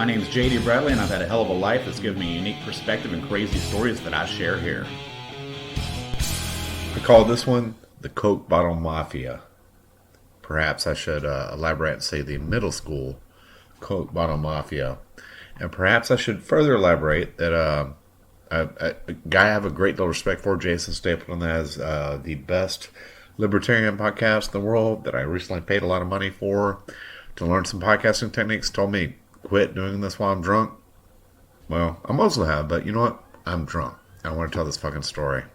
My name's JD Bradley, and I've had a hell of a life that's given me a unique perspective and crazy stories that I share here. I call this one the Coke Bottle Mafia. Perhaps I should elaborate and say the middle school Coke Bottle Mafia. And perhaps I should further elaborate that a guy I have a great deal of respect for, Jason Stapleton, as the best libertarian podcast in the world that I recently paid a lot of money for to learn some podcasting techniques, told me quit doing this while I'm drunk. Well, I mostly have, but you know what? I'm drunk. I want to tell this fucking story.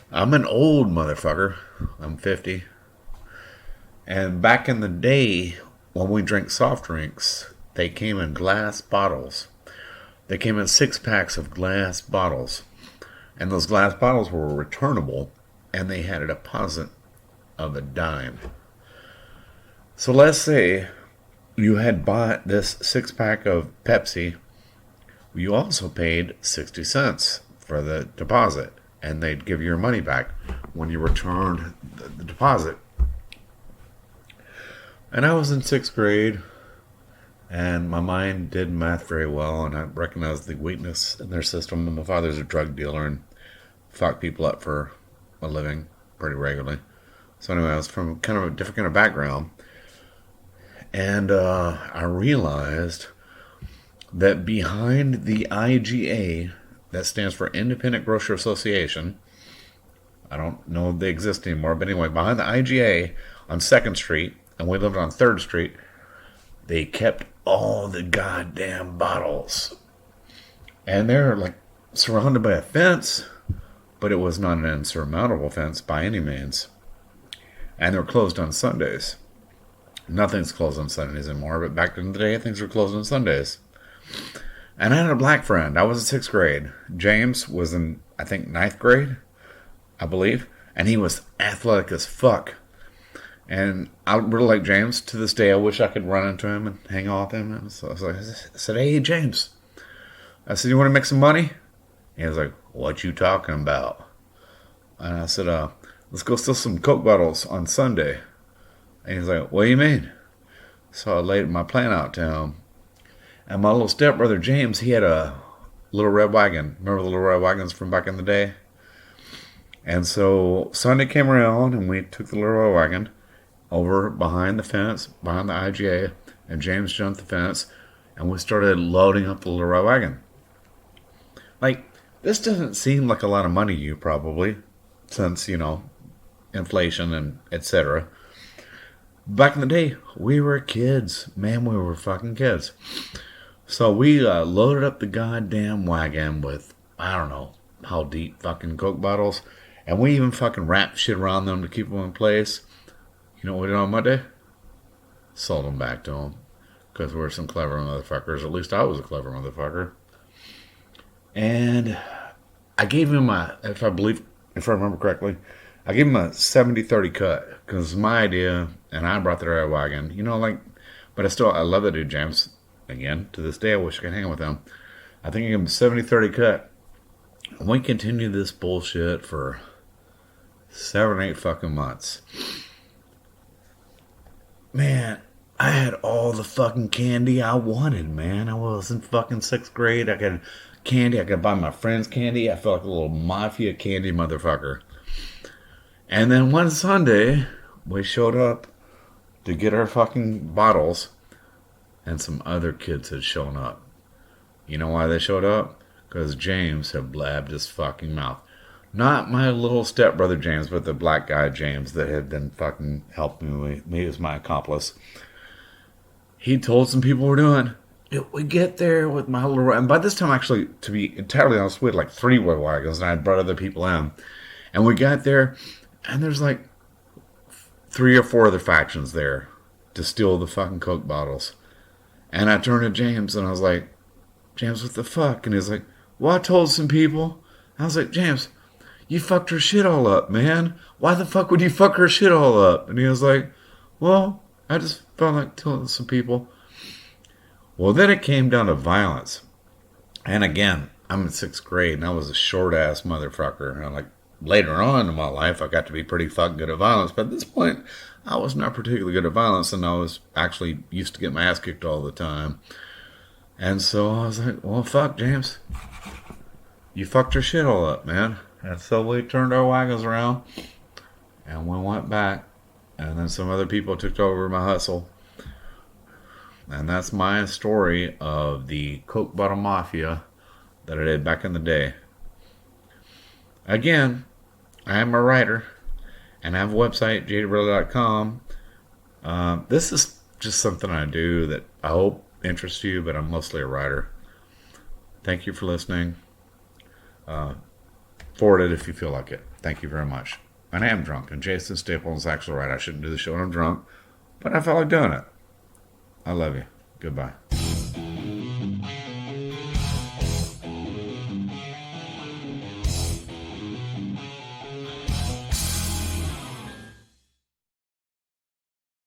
I'm an old motherfucker. I'm 50. And back in the day, when we drank soft drinks, they came in glass bottles. They came in 6-packs of glass bottles. And those glass bottles were returnable, and they had a deposit of a dime. So let's say you had bought this 6-pack of Pepsi. You also paid 60 cents for the deposit, and they'd give you your money back when you returned the deposit. And I was in 6th grade, and my mind did math very well, and I recognized the weakness in their system. My father's a drug dealer and fucked people up for a living pretty regularly. So anyway, I was from kind of a different kind of background. And I realized that behind the IGA, that stands for Independent Grocer Association, I don't know if they exist anymore, but anyway, behind the IGA on 2nd Street, and we lived on 3rd Street, they kept all the goddamn bottles. And they're like surrounded by a fence, but it was not an insurmountable fence by any means. And they're closed on Sundays. Nothing's closed on Sundays anymore, but back in the day, things were closed on Sundays. And I had a black friend. I was in 6th grade. James was in, I think, 9th grade, I believe. And he was athletic as fuck. And I really like James. To this day, I wish I could run into him and hang out with him. And so I said, hey, James. I said, you want to make some money? He was like, what you talking about? And I said, let's go steal some Coke bottles on Sunday. And he's like, what do you mean? So I laid my plan out to him. And my little stepbrother, James, he had a little red wagon. Remember the little red wagons from back in the day? And so Sunday came around, and we took the little red wagon over behind the fence, behind the IGA, and James jumped the fence, and we started loading up the little red wagon. Like, this doesn't seem like a lot of money to you, probably, since, inflation and etc. Back in the day, we were kids. Man, we were fucking kids. So we loaded up the goddamn wagon with, I don't know how deep fucking Coke bottles. And we even fucking wrapped shit around them to keep them in place. You know what we did on Monday? Sold them back to them. Because we're some clever motherfuckers. At least I was a clever motherfucker. And I gave him if I remember correctly, I gave him a 70-30 cut. Because it's my idea, and I brought the red wagon. But I love that dude, James. Again, to this day, I wish I could hang out with him. I think I gave him a 70-30 cut. And we continued this bullshit for 7 or 8 fucking months. Man, I had all the fucking candy I wanted, man. I was in fucking 6th grade. I got candy. I could buy my friends candy. I felt like a little Mafia candy motherfucker. And then one Sunday, we showed up to get our fucking bottles, and some other kids had shown up. You know why they showed up? Because James had blabbed his fucking mouth. Not my little stepbrother James, but the black guy James that had been fucking helping me as my accomplice. He told some people we're doing. We get there with my little... And by this time, actually, to be entirely honest, we had like 3 red wagons, and I had brought other people in. And we got there, and there's like 3 or 4 other factions there to steal the fucking Coke bottles. And I turned to James, and I was like, James, what the fuck? And he's like, well, I told some people. I was like, James, you fucked her shit all up, man. Why the fuck would you fuck her shit all up? And he was like, well, I just felt like telling some people. Well, then it came down to violence. And again, I'm in 6th grade, and I was a short-ass motherfucker. And I'm like later on in my life, I got to be pretty fucking good at violence. But at this point, I was not particularly good at violence, and I was actually used to get my ass kicked all the time. And so I was like, well, fuck, James. You fucked your shit all up, man. And so we turned our wagons around, and we went back. And then some other people took over my hustle. And that's my story of the Coke Bottle Mafia that I did back in the day. Again, I am a writer, and I have a website, jadedbrother.com. This is just something I do that I hope interests you, but I'm mostly a writer. Thank you for listening. Forward it if you feel like it. Thank you very much. And I am drunk, and Jason Staples is actually right. I shouldn't do the show when I'm drunk, but I felt like doing it. I love you. Goodbye.